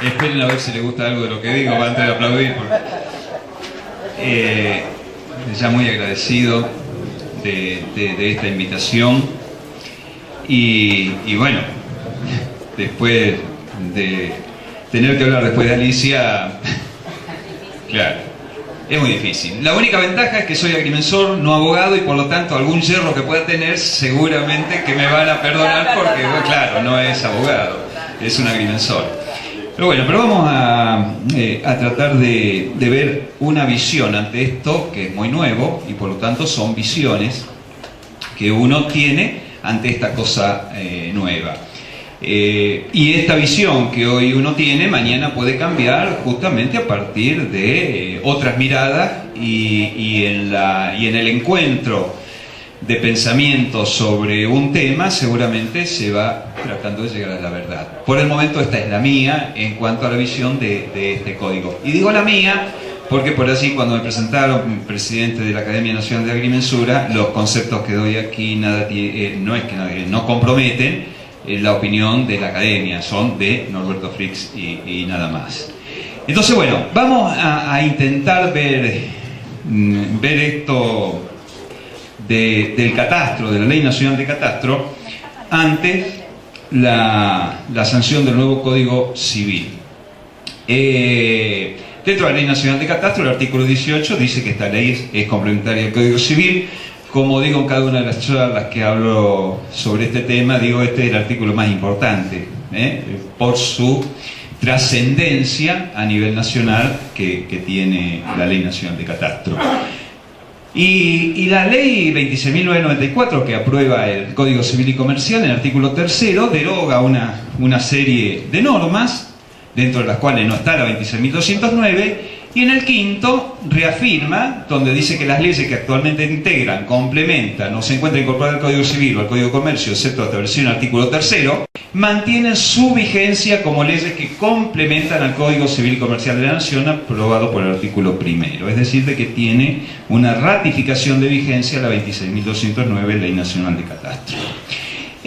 Esperen a ver si les gusta algo de lo que digo antes de aplaudir. Ya muy agradecido de esta invitación. Y bueno, después de tener que hablar después de Alicia, claro, es muy difícil. La única ventaja es que soy agrimensor, no abogado, y por lo tanto algún yerro que pueda tener seguramente que me van a perdonar porque, bueno, claro, no es abogado, es un agrimensor. Pero bueno, vamos a tratar de ver una visión ante esto que es muy nuevo y por lo tanto son visiones que uno tiene ante esta cosa nueva. Y esta visión que hoy uno tiene, mañana puede cambiar justamente a partir de otras miradas y en el encuentro de pensamientos sobre un tema seguramente se va tratando de llegar a la verdad. Por el momento esta es la mía en cuanto a la visión de este código. Y digo la mía porque por así cuando me presentaron presidente de la Academia Nacional de Agrimensura, los conceptos que doy aquí no comprometen la opinión de la Academia, son de Norberto Fricks y nada más. Entonces bueno, vamos a intentar ver esto del catastro, de la Ley Nacional de Catastro, ante la sanción del nuevo Código Civil. Dentro de la Ley Nacional de Catastro, el artículo 18 dice que esta ley es complementaria al Código Civil. Como digo en cada una de las charlas que hablo sobre este tema, digo este es el artículo más importante, por su trascendencia a nivel nacional que tiene la Ley Nacional de Catastro. Y la ley 26.994 que aprueba el Código Civil y Comercial, en el artículo 3º, deroga una serie de normas, dentro de las cuales no está la 26.209, y en el 5º reafirma, donde dice que las leyes que actualmente integran, complementan o se encuentran incorporadas al Código Civil o al Código de Comercio, excepto establecido en el artículo 3º, mantienen su vigencia como leyes que complementan al Código Civil y Comercial de la Nación aprobado por el artículo 1º. Es decir, de que tiene una ratificación de vigencia la 26.209, Ley Nacional de Catastro.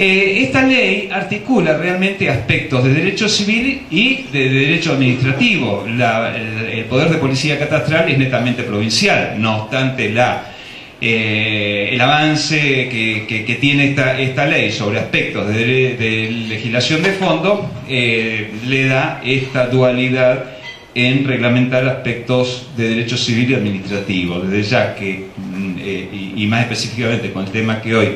Esta ley articula realmente aspectos de derecho civil y de derecho administrativo. El poder de policía catastral es netamente provincial, no obstante el avance que tiene esta ley sobre aspectos de legislación de fondo le da esta dualidad en reglamentar aspectos de derecho civil y administrativo. Desde ya que, y más específicamente con el tema que hoy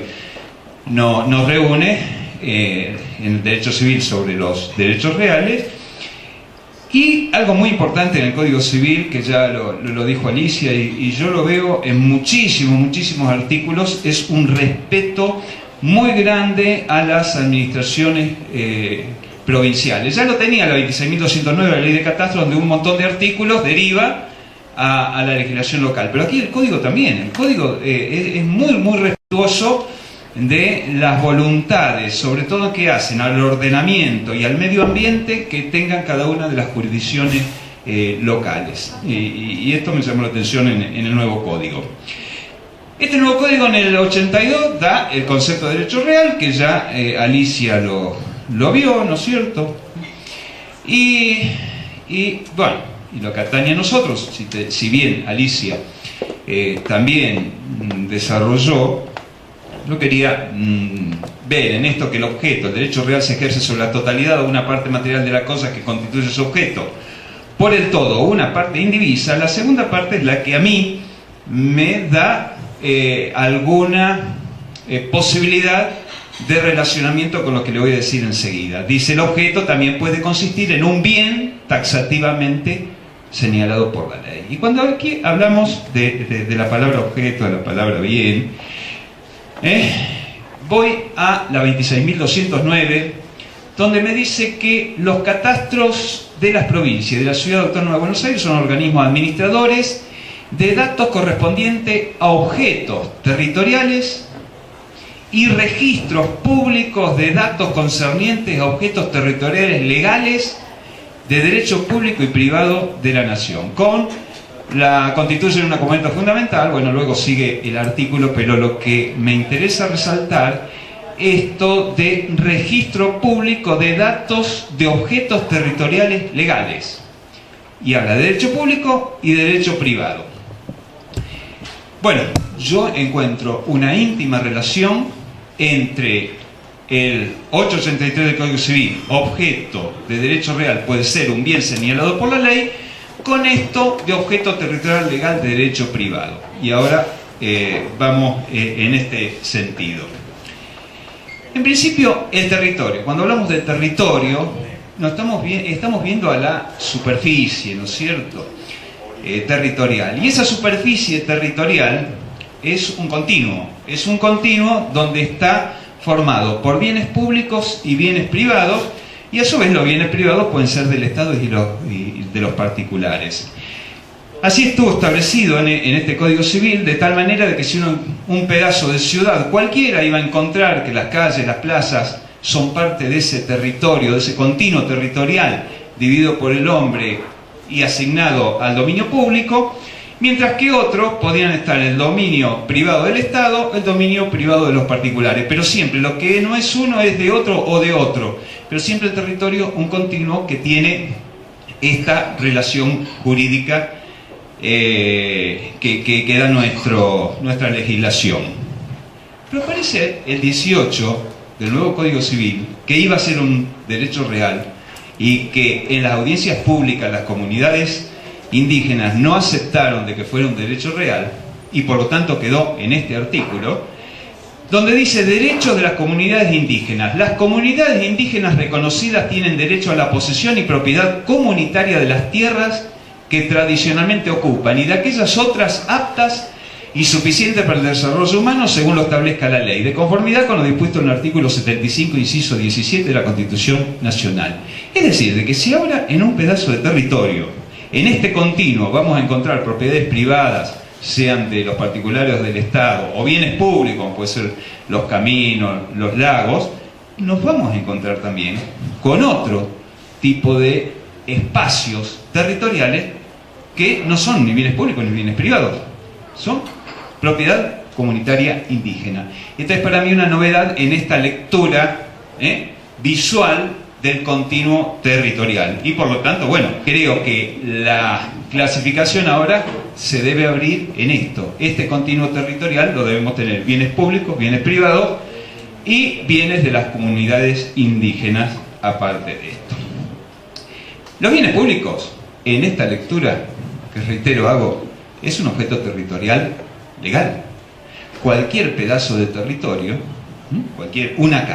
nos reúne, en el derecho civil sobre los derechos reales. Y algo muy importante en el Código Civil, que ya lo dijo Alicia y yo lo veo en muchísimos artículos, es un respeto muy grande a las administraciones provinciales. Ya lo tenía la 26.209, la Ley de Catastro, donde un montón de artículos deriva a la legislación local. Pero aquí el Código también, el Código es muy respetuoso de las voluntades, sobre todo que hacen al ordenamiento y al medio ambiente que tengan cada una de las jurisdicciones locales. Y esto me llamó la atención en el nuevo código. Este nuevo código en el 82 da el concepto de derecho real, que ya Alicia lo vio, ¿no es cierto? Y bueno, y lo que atañe a nosotros, si bien Alicia también desarrolló, yo quería ver en esto que el objeto, el derecho real, se ejerce sobre la totalidad o una parte material de la cosa que constituye su objeto, por el todo o una parte indivisa. La segunda parte es la que a mí me da alguna posibilidad de relacionamiento con lo que le voy a decir enseguida. Dice: el objeto también puede consistir en un bien taxativamente señalado por la ley. Y cuando aquí hablamos de la palabra objeto, de la palabra bien, voy a la 26.209, donde me dice que los catastros de las provincias y de la Ciudad Autónoma de Buenos Aires son organismos administradores de datos correspondientes a objetos territoriales y registros públicos de datos concernientes a objetos territoriales legales de derecho público y privado de la Nación, constituyen un documento fundamental. Bueno, luego sigue el artículo, pero lo que me interesa resaltar esto de registro público de datos de objetos territoriales legales. Y habla de derecho público y de derecho privado. Bueno, yo encuentro una íntima relación entre el 883 del Código Civil, objeto de derecho real puede ser un bien señalado por la ley, con esto de objeto territorial legal de derecho privado. Y ahora vamos en este sentido. En principio, el territorio. Cuando hablamos del territorio, estamos viendo a la superficie, ¿no es cierto? Territorial. Y esa superficie territorial es un continuo donde está formado por bienes públicos y bienes privados, y a su vez los bienes privados pueden ser del Estado y de los particulares. Así estuvo establecido en este Código Civil, de tal manera de que si un pedazo de ciudad cualquiera iba a encontrar que las calles, las plazas son parte de ese territorio, de ese continuo territorial dividido por el hombre y asignado al dominio público, mientras que otros podían estar en el dominio privado del Estado, el dominio privado de los particulares. Pero siempre, lo que no es uno es de otro o de otro. Pero siempre el territorio, un continuo que tiene esta relación jurídica que da nuestra legislación. Pero aparece el 18 del nuevo Código Civil, que iba a ser un derecho real, y que en las audiencias públicas las comunidades indígenas no aceptaron de que fuera un derecho real, y por lo tanto quedó en este artículo, donde dice derechos de las comunidades indígenas. Las comunidades indígenas reconocidas tienen derecho a la posesión y propiedad comunitaria de las tierras que tradicionalmente ocupan y de aquellas otras aptas y suficientes para el desarrollo humano según lo establezca la ley, de conformidad con lo dispuesto en el artículo 75, inciso 17 de la Constitución Nacional. Es decir, de que si ahora en un pedazo de territorio, en este continuo, vamos a encontrar propiedades privadas, sean de los particulares o del Estado, o bienes públicos, como pueden ser los caminos, los lagos, nos vamos a encontrar también con otro tipo de espacios territoriales que no son ni bienes públicos ni bienes privados, son propiedad comunitaria indígena. Esta es para mí una novedad en esta lectura visual del continuo territorial. Y por lo tanto, bueno, creo que la clasificación ahora se debe abrir en esto. Este continuo territorial lo debemos tener bienes públicos, bienes privados y bienes de las comunidades indígenas aparte de esto. Los bienes públicos, en esta lectura, que reitero hago, es un objeto territorial legal. Cualquier pedazo de territorio, una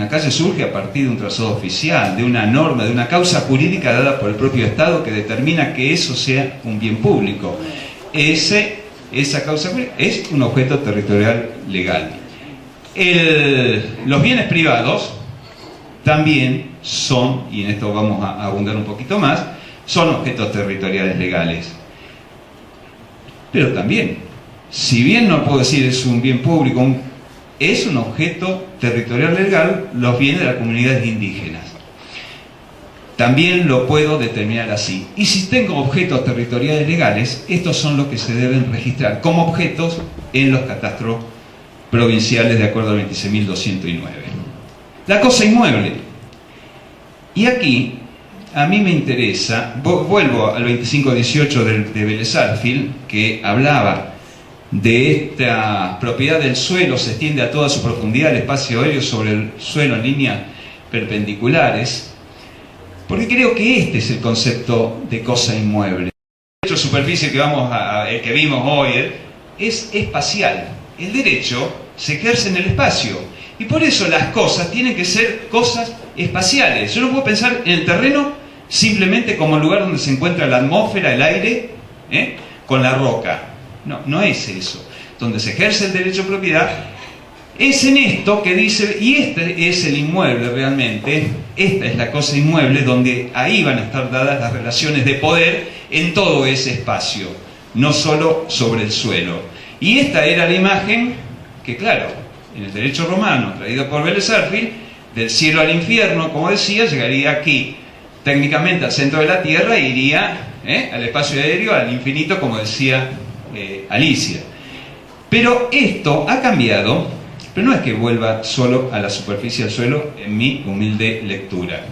calle surge a partir de un trazado oficial, de una norma, de una causa jurídica dada por el propio Estado que determina que eso sea un bien público. Esa causa jurídica es un objeto territorial legal. Los bienes privados también son, y en esto vamos a abundar un poquito más, son objetos territoriales legales. Pero también, si bien no puedo decir es un bien público, es un objeto territorial legal los bienes de las comunidades indígenas. También lo puedo determinar así. Y si tengo objetos territoriales legales, estos son los que se deben registrar como objetos en los catastros provinciales de acuerdo al 26.209. La cosa inmueble. Y aquí, a mí me interesa, vuelvo al 2518 de Vélez Arfield, que hablaba de esta propiedad del suelo, se extiende a toda su profundidad el espacio aéreo sobre el suelo en líneas perpendiculares, porque creo que este es el concepto de cosa inmueble. El derecho de superficie el que vimos hoy es espacial. El derecho se ejerce en el espacio y por eso las cosas tienen que ser cosas espaciales. Yo no puedo pensar en el terreno simplemente como el lugar donde se encuentra la atmósfera, el aire, con la roca. No es eso. Donde se ejerce el derecho de propiedad es en esto que dice, y este es el inmueble realmente, esta es la cosa inmueble, donde ahí van a estar dadas las relaciones de poder en todo ese espacio, no solo sobre el suelo. Y esta era la imagen que, claro, en el derecho romano, traído por Vélez Arfield, del cielo al infierno, como decía, llegaría aquí, técnicamente al centro de la Tierra, e iría al espacio aéreo, al infinito, como decía Alicia. Pero esto ha cambiado pero no es que vuelva solo a la superficie del suelo en mi humilde lectura.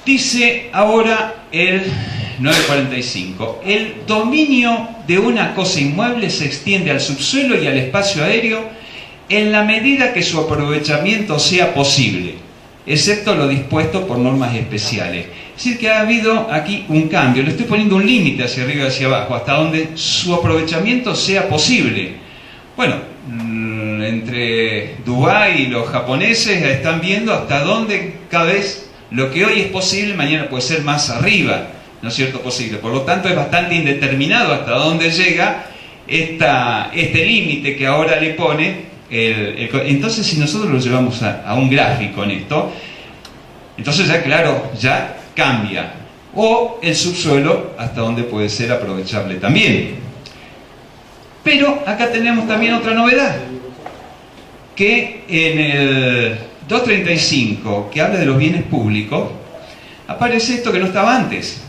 Dice ahora el 945, el dominio de una cosa inmueble se extiende al subsuelo y al espacio aéreo en la medida que su aprovechamiento sea posible, excepto lo dispuesto por normas especiales. Es decir, que ha habido aquí un cambio, le estoy poniendo un límite hacia arriba y hacia abajo, hasta donde su aprovechamiento sea posible. Bueno, entre Dubái y los japoneses están viendo hasta dónde cada vez lo que hoy es posible, mañana puede ser más arriba, ¿no es cierto? Posible. Por lo tanto, es bastante indeterminado hasta dónde llega este límite que ahora le pone. Entonces, si nosotros lo llevamos a un gráfico en esto, entonces ya, claro, ya cambia. O el subsuelo, hasta dónde puede ser aprovechable también. Pero acá tenemos también otra novedad, que en el 235, que habla de los bienes públicos, aparece esto que no estaba antes,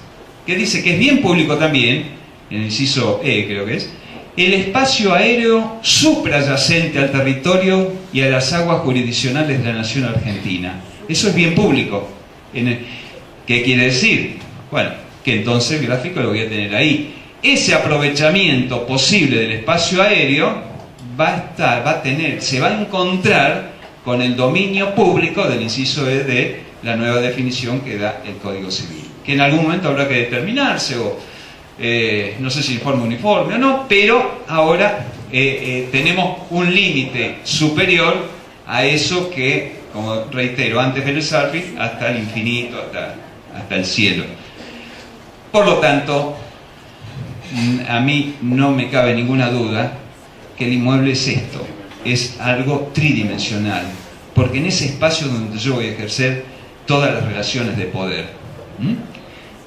que dice que es bien público también, en el inciso E creo que es, el espacio aéreo suprayacente al territorio y a las aguas jurisdiccionales de la nación argentina. Eso es bien público. ¿Qué quiere decir? Bueno, que entonces el gráfico lo voy a tener ahí. Ese aprovechamiento posible del espacio aéreo se va a encontrar con el dominio público del inciso E de la nueva definición que da el Código Civil, que en algún momento habrá que determinarse, o no sé si en forma uniforme o no, pero ahora tenemos un límite superior a eso que, como reitero, antes del surfing, hasta el infinito, hasta el cielo. Por lo tanto, a mí no me cabe ninguna duda que el inmueble es esto. Es algo tridimensional, porque en ese espacio donde yo voy a ejercer todas las relaciones de poder,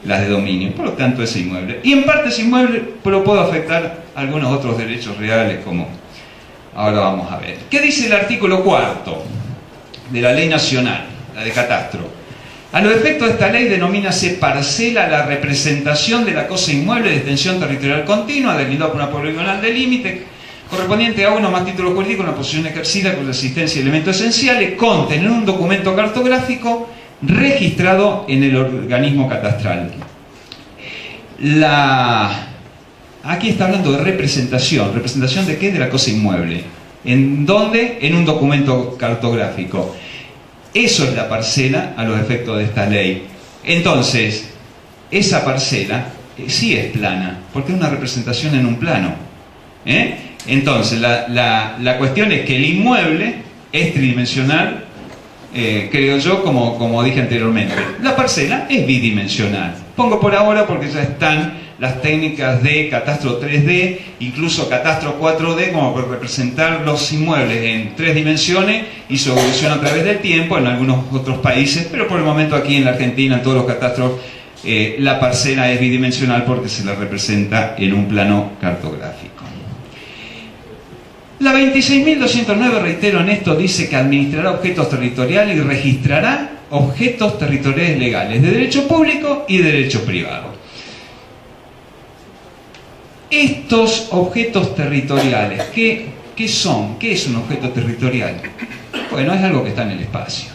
las de dominio, por lo tanto es inmueble. Y en parte es inmueble, pero puedo afectar algunos otros derechos reales, como ahora vamos a ver. ¿Qué dice el artículo 4 de la Ley Nacional, la de Catastro? A los efectos de esta ley denomínase parcela la representación de la cosa inmueble de extensión territorial continua, delimitado por una poligonal de límite, correspondiente a uno o más títulos jurídicos, una posición ejercida con la existencia de elementos esenciales, contener un documento cartográfico registrado en el organismo catastral. Aquí está hablando de representación. ¿Representación de qué? De la cosa inmueble. ¿En dónde? En un documento cartográfico. Eso es la parcela a los efectos de esta ley. Entonces, esa parcela sí es plana, porque es una representación en un plano. Entonces, la cuestión es que el inmueble es tridimensional, creo yo, como dije anteriormente. La parcela es bidimensional. Pongo por ahora porque ya están las técnicas de catastro 3D, incluso catastro 4D, como para representar los inmuebles en 3 dimensiones y su evolución a través del tiempo en algunos otros países, pero por el momento aquí en la Argentina, en todos los catastros, la parcela es bidimensional porque se la representa en un plano cartográfico. La 26.209, reitero en esto, dice que administrará objetos territoriales y registrará objetos territoriales legales de derecho público y de derecho privado. Estos objetos territoriales, ¿qué son? ¿Qué es un objeto territorial? Bueno, es algo que está en el espacio.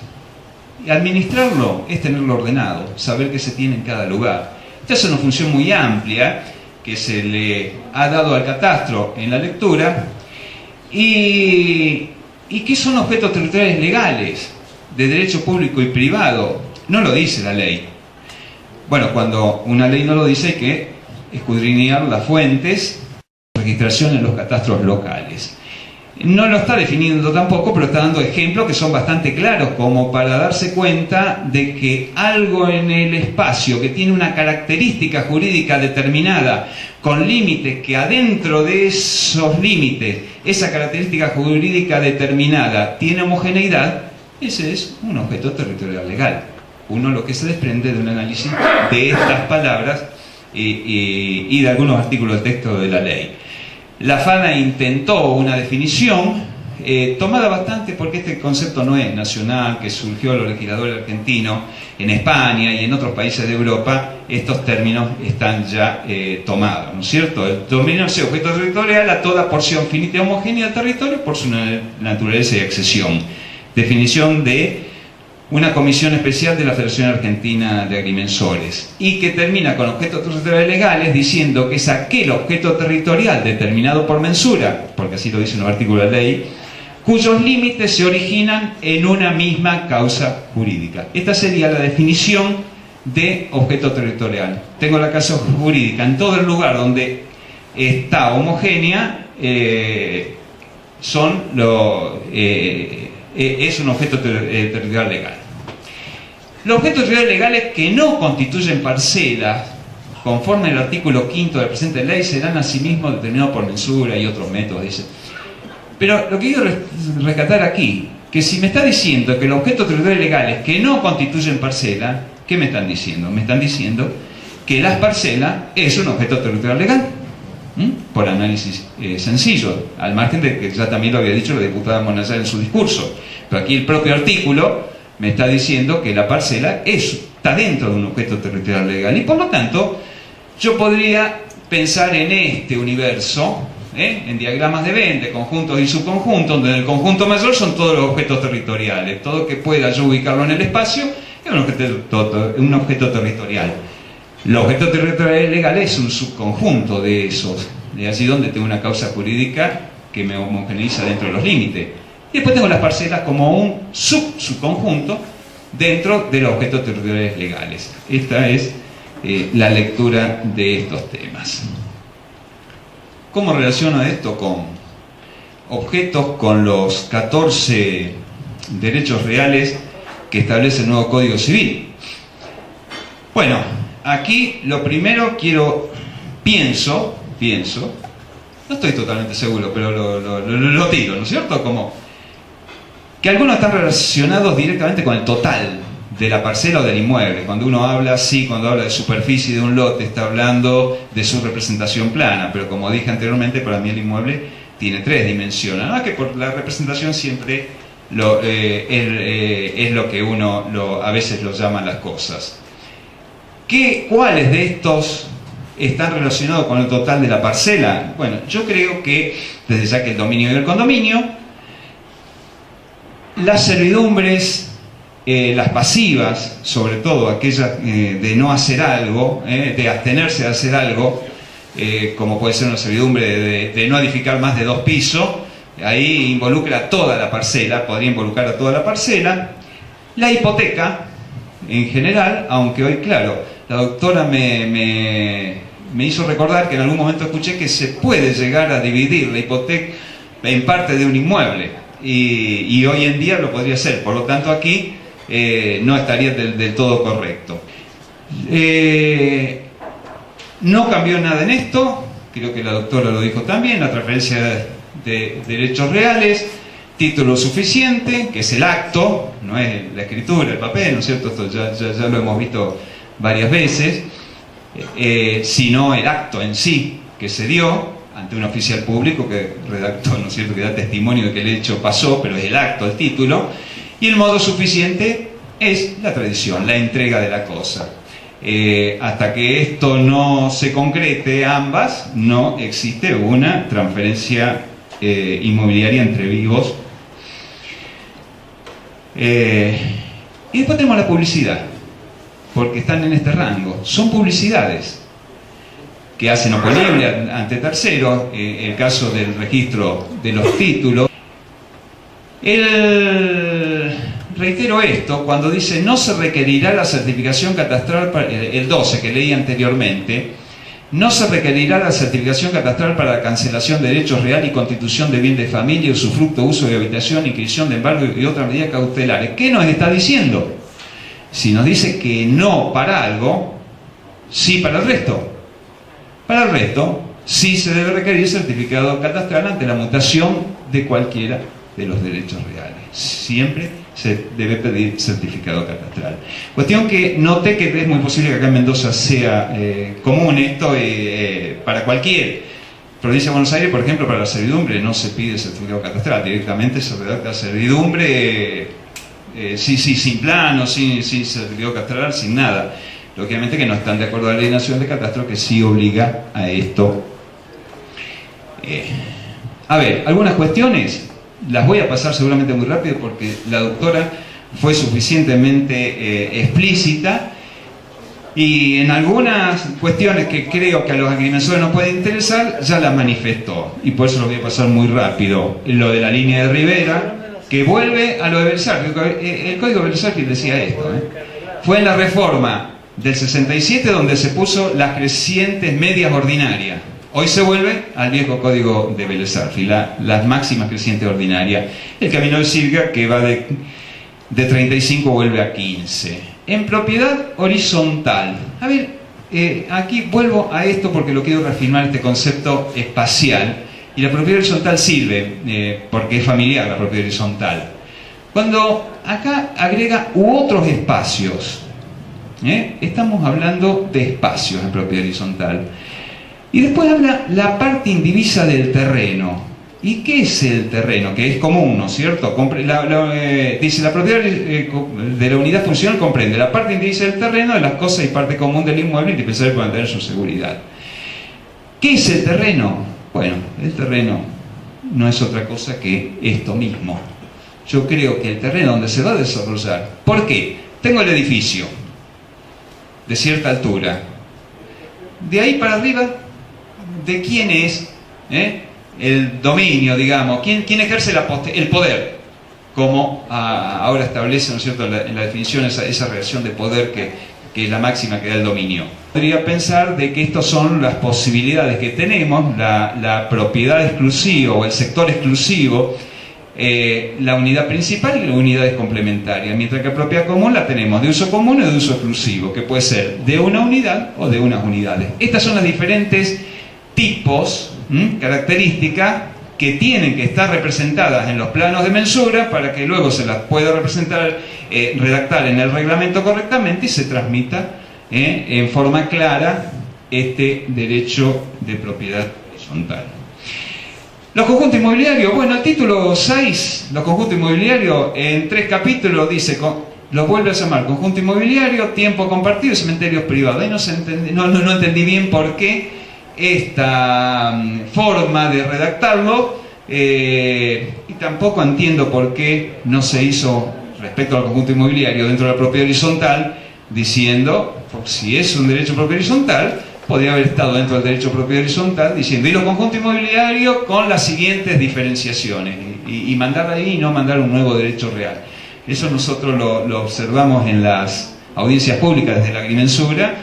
Y administrarlo es tenerlo ordenado, saber qué se tiene en cada lugar. Esta es una función muy amplia que se le ha dado al catastro en la lectura. ¿Y qué son objetos territoriales legales de derecho público y privado? No lo dice la ley. Bueno, cuando una ley no lo dice hay que escudriñar las fuentes de registración en los catastros locales. No lo está definiendo tampoco, pero está dando ejemplos que son bastante claros, como para darse cuenta de que algo en el espacio que tiene una característica jurídica determinada, con límites que adentro de esos límites, esa característica jurídica determinada tiene homogeneidad, ese es un objeto territorial legal. Uno lo que se desprende de un análisis de estas palabras y de algunos artículos de texto de la ley. La FANA intentó una definición tomada bastante porque este concepto no es nacional, que surgió a los legisladores argentinos en España y en otros países de Europa. Estos términos están ya tomados, ¿no es cierto? El dominio es objeto territorial a toda porción finita y homogénea del territorio por su naturaleza y accesión. Definición de una comisión especial de la Federación Argentina de Agrimensores, y que termina con objetos territoriales legales diciendo que es aquel objeto territorial determinado por mensura, porque así lo dice un artículo de la ley, cuyos límites se originan en una misma causa jurídica. Esta sería la definición de objeto territorial. Tengo la causa jurídica en todo el lugar donde está homogénea, es un objeto territorial legal. Los objetos territoriales legales que no constituyen parcelas, conforme al artículo 5 de la presente ley, serán asimismo determinados por mensura y otros métodos, dice. Pero lo que quiero rescatar aquí, que si me está diciendo que los objetos territoriales legales que no constituyen parcela, ¿qué me están diciendo? Me están diciendo que las parcelas es un objeto territorial legal. Por análisis sencillo, al margen de que ya también lo había dicho la diputada Monazar en su discurso. Pero aquí el propio artículo me está diciendo que la parcela está dentro de un objeto territorial legal, y por lo tanto yo podría pensar en este universo, en diagramas de Venn, de conjuntos y subconjuntos, donde el conjunto mayor son todos los objetos territoriales. Todo que pueda yo ubicarlo en el espacio es un objeto territorial. El objeto territorial legal es un subconjunto de esos, de allí donde tengo una causa jurídica que me homogeneiza dentro de los límites. Y después tengo las parcelas como un subconjunto dentro de los objetos territoriales legales. Esta es la lectura de estos temas. ¿Cómo relaciono esto con objetos, con los 14 derechos reales que establece el nuevo Código Civil? Bueno, aquí lo primero pienso, no estoy totalmente seguro, pero lo tiro, ¿no es cierto? Como que algunos están relacionados directamente con el total de la parcela o del inmueble. Cuando uno habla, cuando habla de superficie de un lote, está hablando de su representación plana, pero como dije anteriormente, para mí el inmueble tiene 3 dimensiones, ¿no? Que por la representación siempre es lo que uno a veces lo llama las cosas. ¿Cuáles de estos están relacionados con el total de la parcela? Bueno, yo creo que, desde ya que el dominio y el condominio, las servidumbres, las pasivas, sobre todo aquellas de no hacer algo, de abstenerse de hacer algo, como puede ser una servidumbre de no edificar más de 2 pisos, ahí involucra toda la parcela, podría involucrar a toda la parcela. La hipoteca, en general, aunque hoy, claro, la doctora me hizo recordar que en algún momento escuché que se puede llegar a dividir la hipoteca en parte de un inmueble, y hoy en día lo podría hacer. Por lo tanto, aquí no estaría del todo correcto. No cambió nada en esto, creo que la doctora lo dijo también, la transferencia de derechos reales, título suficiente, que es el acto, no es la escritura, el papel, ¿no es cierto? Esto ya lo hemos visto varias veces, sino el acto en sí que se dio ante un oficial público que redactó, ¿no es cierto?, que da testimonio de que el hecho pasó, pero es el acto, el título. Y el modo suficiente es la tradición, la entrega de la cosa. Hasta que esto no se concrete ambas, no existe una transferencia inmobiliaria entre vivos. Y después tenemos la publicidad, porque están en este rango. Son publicidades que hacen oponible ante terceros, el caso del registro de los títulos. Reitero esto, cuando dice no se requerirá la certificación catastral, el 12 que leí anteriormente, no se requerirá la certificación catastral para la cancelación de derechos reales y constitución de bien de familia, usufructo, uso de habitación, inscripción de embargo y otras medidas cautelares. ¿Qué nos está diciendo? Si nos dice que no para algo, sí para el resto. Para el resto, sí se debe requerir certificado catastral ante la mutación de cualquiera de los derechos reales. Siempre se debe pedir certificado catastral. Cuestión que noté que es muy posible que acá en Mendoza sea común esto para cualquier Provincia de Buenos Aires, por ejemplo, para la servidumbre no se pide certificado catastral, directamente se redacta servidumbre sin plano, sin certificado catastral, sin nada. Lógicamente que no están de acuerdo a la Ley Nacional de Catastro, que sí obliga a esto. A ver, algunas cuestiones las voy a pasar seguramente muy rápido porque la doctora fue suficientemente explícita, y en algunas cuestiones que creo que a los agrimensores nos pueden interesar ya las manifestó, y por eso lo voy a pasar muy rápido. Lo de la línea de Rivera, que vuelve a lo de Belzarfi. El Código de Belzarfi decía esto, fue en la reforma del 67 donde se puso las crecientes medias ordinarias. Hoy se vuelve al viejo Código de Belzarfi, las máximas crecientes ordinarias. El camino de Silga, que va de 35 vuelve a 15. En propiedad horizontal. A ver, aquí vuelvo a esto porque lo quiero reafirmar, este concepto espacial. Y la propiedad horizontal sirve, porque es familiar la propiedad horizontal. Cuando acá agrega u otros espacios, estamos hablando de espacios en propiedad horizontal. Y después habla la parte indivisa del terreno. ¿Y qué es el terreno? Que es común, ¿no es cierto? Dice, la propiedad de la unidad funcional comprende la parte indivisa del terreno, de las cosas y parte común del inmueble, indispensable para mantener su seguridad. ¿Qué es el terreno? Bueno, el terreno no es otra cosa que esto mismo. Yo creo que el terreno donde se va a desarrollar. ¿Por qué? Tengo el edificio de cierta altura. De ahí para arriba, ¿de quién es? El dominio, digamos, ¿quién ejerce el poder? Como ahora establece, ¿no es cierto?, en la definición esa relación de poder que es la máxima que da el dominio. Podría pensar de que estas son las posibilidades que tenemos, la propiedad exclusiva o el sector exclusivo, la unidad principal y las unidades complementarias, mientras que la propiedad común la tenemos de uso común y de uso exclusivo, que puede ser de una unidad o de unas unidades. Estas son las diferentes tipos, características que tienen que estar representadas en los planos de mensura para que luego se las pueda representar, redactar en el reglamento correctamente y se transmita en forma clara este derecho de propiedad horizontal. Los conjuntos inmobiliarios, bueno, el título 6, los conjuntos inmobiliarios en 3 capítulos dice, lo vuelve a llamar conjunto inmobiliario, tiempo compartido y cementerios privados. Ahí no entendí bien por qué esta forma de redactarlo, y tampoco entiendo por qué no se hizo respecto al conjunto inmobiliario dentro de la propiedad horizontal, diciendo, si es un derecho de propiedad horizontal, podría haber estado dentro del derecho de propiedad horizontal diciendo, y los conjuntos inmobiliarios con las siguientes diferenciaciones, y mandar ahí y no mandar un nuevo derecho real. Eso nosotros lo observamos en las audiencias públicas desde la agrimensura,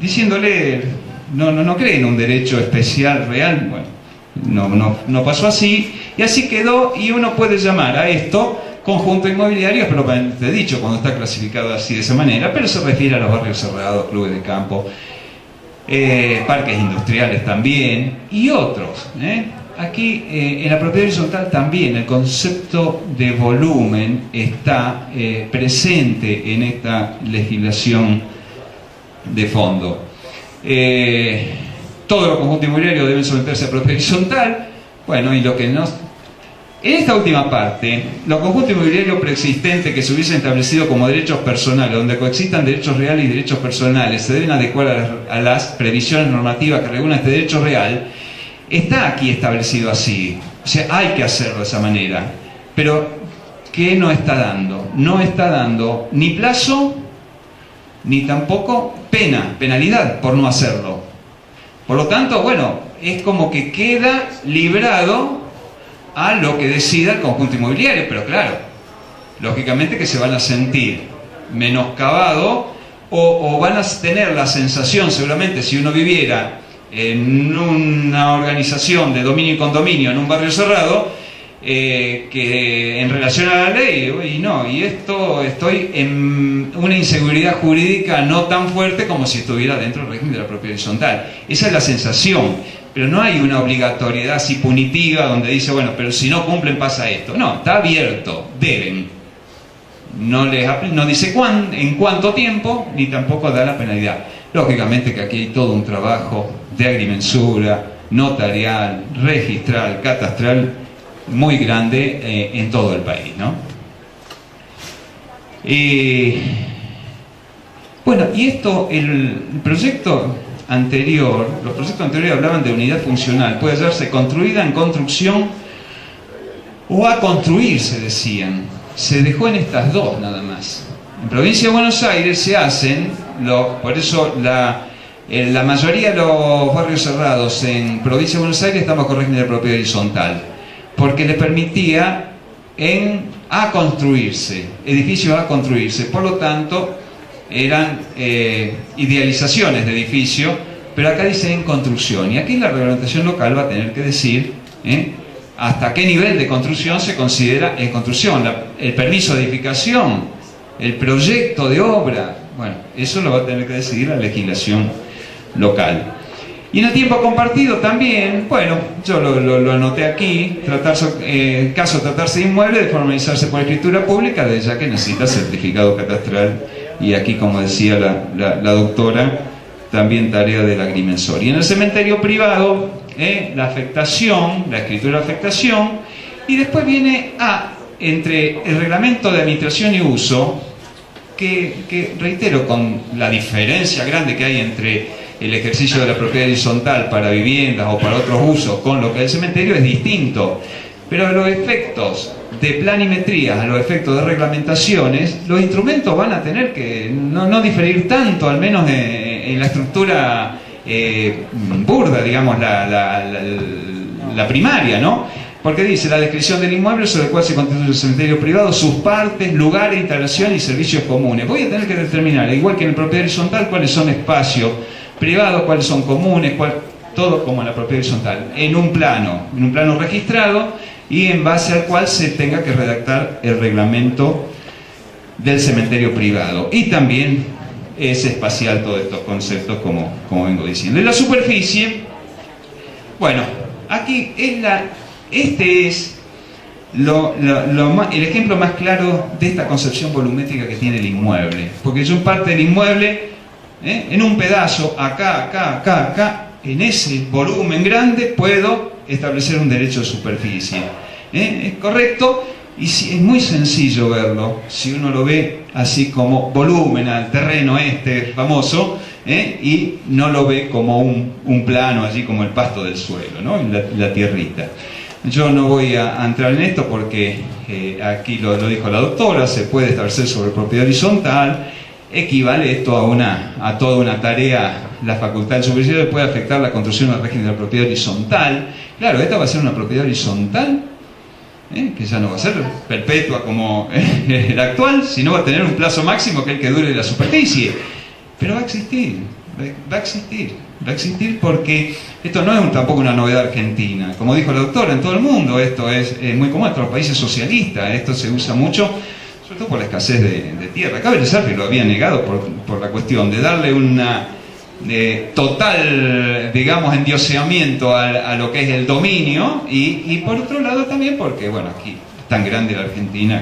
diciéndole, no creen un derecho especial real. Bueno, no pasó así, y así quedó, y uno puede llamar a esto conjunto inmobiliario, es propiamente dicho cuando está clasificado así de esa manera, pero se refiere a los barrios cerrados, clubes de campo, parques industriales también, y otros. Aquí en la propiedad horizontal también el concepto de volumen está presente en esta legislación de fondo. Todos los conjuntos inmobiliarios deben someterse a propiedad horizontal. Bueno, y lo que no... En esta última parte, los conjuntos inmobiliarios preexistentes que se hubiesen establecido como derechos personales, donde coexistan derechos reales y derechos personales, se deben adecuar a las previsiones normativas que regulan este derecho real. Está aquí establecido así. O sea, hay que hacerlo de esa manera. Pero, ¿qué no está dando? No está dando ni plazo, ni tampoco penalidad por no hacerlo. Por lo tanto, bueno, es como que queda librado a lo que decida el conjunto inmobiliario, pero claro, lógicamente que se van a sentir menoscabados o van a tener la sensación, seguramente si uno viviera en una organización de dominio y condominio en un barrio cerrado, que en relación a la ley, y esto estoy en una inseguridad jurídica no tan fuerte como si estuviera dentro del régimen de la propiedad horizontal. Esa es la sensación, pero no hay una obligatoriedad así punitiva donde dice, bueno, pero si no cumplen pasa esto. No, está abierto, deben. No dice en cuánto tiempo, ni tampoco da la penalidad. Lógicamente que aquí hay todo un trabajo de agrimensura, notarial, registral, catastral muy grande en todo el país, ¿no? Bueno, y esto, el proyecto anterior, los proyectos anteriores hablaban de unidad funcional, puede hallarse construida en construcción o a construirse, decían. Se dejó en estas dos nada más. En Provincia de Buenos Aires se hacen, por eso la mayoría de los barrios cerrados en Provincia de Buenos Aires están bajo régimen de propiedad horizontal, porque les permitía a construirse, edificios a construirse, por lo tanto eran idealizaciones de edificio, pero acá dice en construcción, y aquí la reglamentación local va a tener que decir hasta qué nivel de construcción se considera en construcción, el permiso de edificación, el proyecto de obra, bueno, eso lo va a tener que decidir la legislación local. Y en el tiempo compartido también, bueno, yo lo anoté aquí, caso de tratarse de inmueble, de formalizarse por escritura pública, de ya que necesita certificado catastral, y aquí, como decía la doctora, también tarea del agrimensor. Y en el cementerio privado, la afectación, la escritura de afectación, y después viene entre el reglamento de administración y uso, que reitero, con la diferencia grande que hay entre el ejercicio de la propiedad horizontal para viviendas o para otros usos con lo que es el cementerio es distinto, pero a los efectos de planimetría, a los efectos de reglamentaciones, los instrumentos van a tener que no diferir tanto, al menos en la estructura burda, digamos, la primaria, ¿no? Porque dice la descripción del inmueble sobre el cual se constituye el cementerio privado, sus partes, lugares, instalaciones y servicios comunes. Voy a tener que determinar, igual que en la propiedad horizontal, cuáles son espacios privados, cuáles son comunes, todo como en la propiedad horizontal, en un plano registrado, y en base al cual se tenga que redactar el reglamento del cementerio privado. Y también es espacial todos estos conceptos, como vengo diciendo. En la superficie, bueno, aquí este es el ejemplo más claro de esta concepción volumétrica que tiene el inmueble, porque yo parte del inmueble en un pedazo, acá, en ese volumen grande puedo establecer un derecho de superficie. Es correcto, y es muy sencillo verlo, si uno lo ve así como volumen al terreno famoso, y no lo ve como un plano, allí como el pasto del suelo, ¿no? la tierrita. Yo no voy a entrar en esto porque aquí lo dijo la doctora, se puede establecer sobre propiedad horizontal, equivale esto a toda una tarea. La facultad del supervisor puede afectar la construcción del régimen de la propiedad horizontal. Claro, esta va a ser una propiedad horizontal, que ya no va a ser perpetua como la actual, sino va a tener un plazo máximo que es el que dure la superficie. Pero va a existir porque esto no es tampoco una novedad argentina. Como dijo la doctora, en todo el mundo esto es muy común, en otros países socialistas esto se usa mucho, sobre todo por la escasez de tierra. Cabe resaltar que lo había negado por la cuestión de darle una total, digamos, endioseamiento a lo que es el dominio, y por otro lado también porque, bueno, aquí es tan grande la Argentina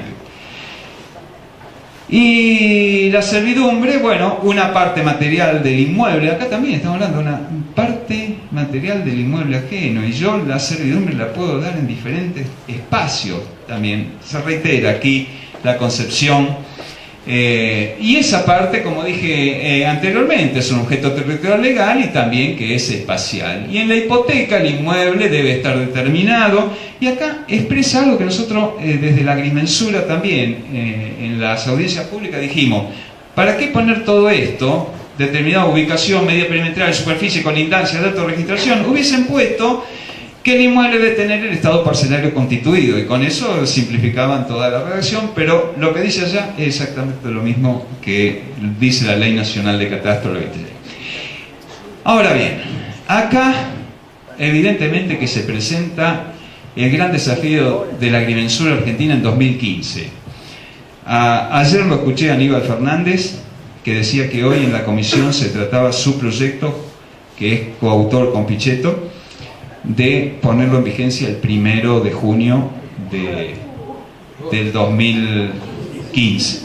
y la servidumbre, bueno, una parte material del inmueble, acá también estamos hablando de una parte material del inmueble ajeno, y yo la servidumbre la puedo dar en diferentes espacios también. Se reitera aquí la concepción, y esa parte, como dije anteriormente, es un objeto territorial legal y también que es espacial. Y en la hipoteca el inmueble debe estar determinado, y acá expresa algo que nosotros desde la agrimensura también en las audiencias públicas dijimos: ¿para qué poner todo esto? Determinada ubicación, media perimetral, superficie, colindancia, datos de registración. Hubiesen puesto que el inmueble debe tener el estado parcelario constituido, y con eso simplificaban toda la redacción, pero lo que dice allá es exactamente lo mismo que dice la Ley Nacional de Catastro, la 26. Ahora bien, acá evidentemente que se presenta el gran desafío de la agrimensura argentina en 2015. Ayer lo escuché a Aníbal Fernández, que decía que hoy en la comisión se trataba su proyecto, que es coautor con Pichetto, de ponerlo en vigencia el 1 de junio del 2015.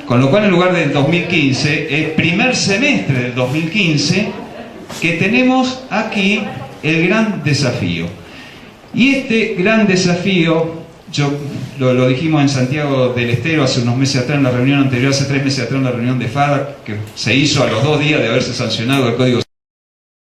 Con lo cual, en lugar del 2015, el primer semestre del 2015, que tenemos aquí el gran desafío. Y este gran desafío, lo dijimos en Santiago del Estero hace unos meses atrás en la reunión anterior, hace 3 meses atrás en la reunión de FADA, que se hizo a los 2 días de haberse sancionado el Código.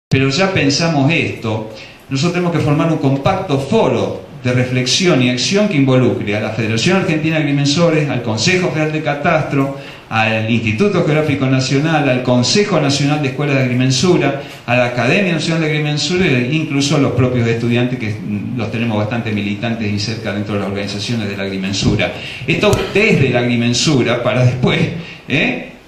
Pero ya pensamos esto, nosotros tenemos que formar un compacto foro de reflexión y acción que involucre a la Federación Argentina de Agrimensores, al Consejo Federal de Catastro, al Instituto Geográfico Nacional, al Consejo Nacional de Escuelas de Agrimensura, a la Academia Nacional de Agrimensura e incluso a los propios estudiantes, que los tenemos bastante militantes y cerca dentro de las organizaciones de la agrimensura. Esto desde la agrimensura para después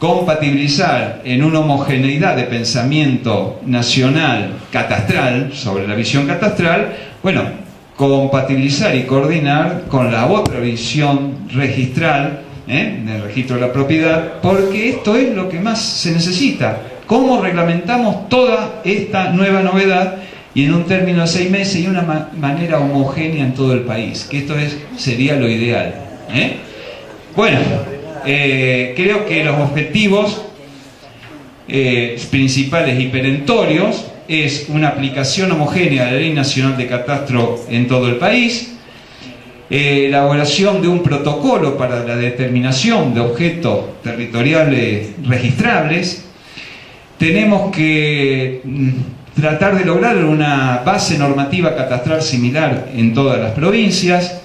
compatibilizar en una homogeneidad de pensamiento nacional catastral, sobre la visión catastral, bueno, compatibilizar y coordinar con la otra visión registral, del registro de la propiedad, porque esto es lo que más se necesita. ¿Cómo reglamentamos toda esta nueva novedad y en un término de 6 meses y una manera homogénea en todo el país? Que esto sería lo ideal. Bueno, creo que los objetivos principales y perentorios es una aplicación homogénea de la Ley Nacional de Catastro en todo el país, elaboración de un protocolo para la determinación de objetos territoriales registrables. Tenemos que tratar de lograr una base normativa catastral similar en todas las provincias,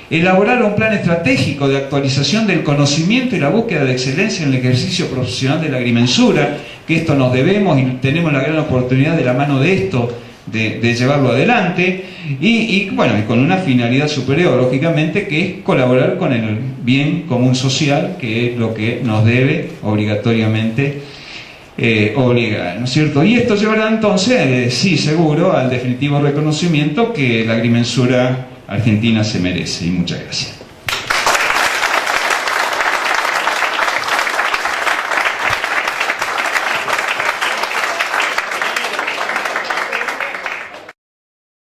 elaborar un plan estratégico de actualización del conocimiento y la búsqueda de excelencia en el ejercicio profesional de la agrimensura, que esto nos debemos y tenemos la gran oportunidad de la mano de esto de llevarlo adelante, y bueno, y con una finalidad superior, lógicamente, que es colaborar con el bien común social, que es lo que nos debe obligatoriamente obligar, ¿no es cierto? Y esto llevará entonces, sí, seguro, al definitivo reconocimiento que la agrimensura argentina se merece. Y muchas gracias.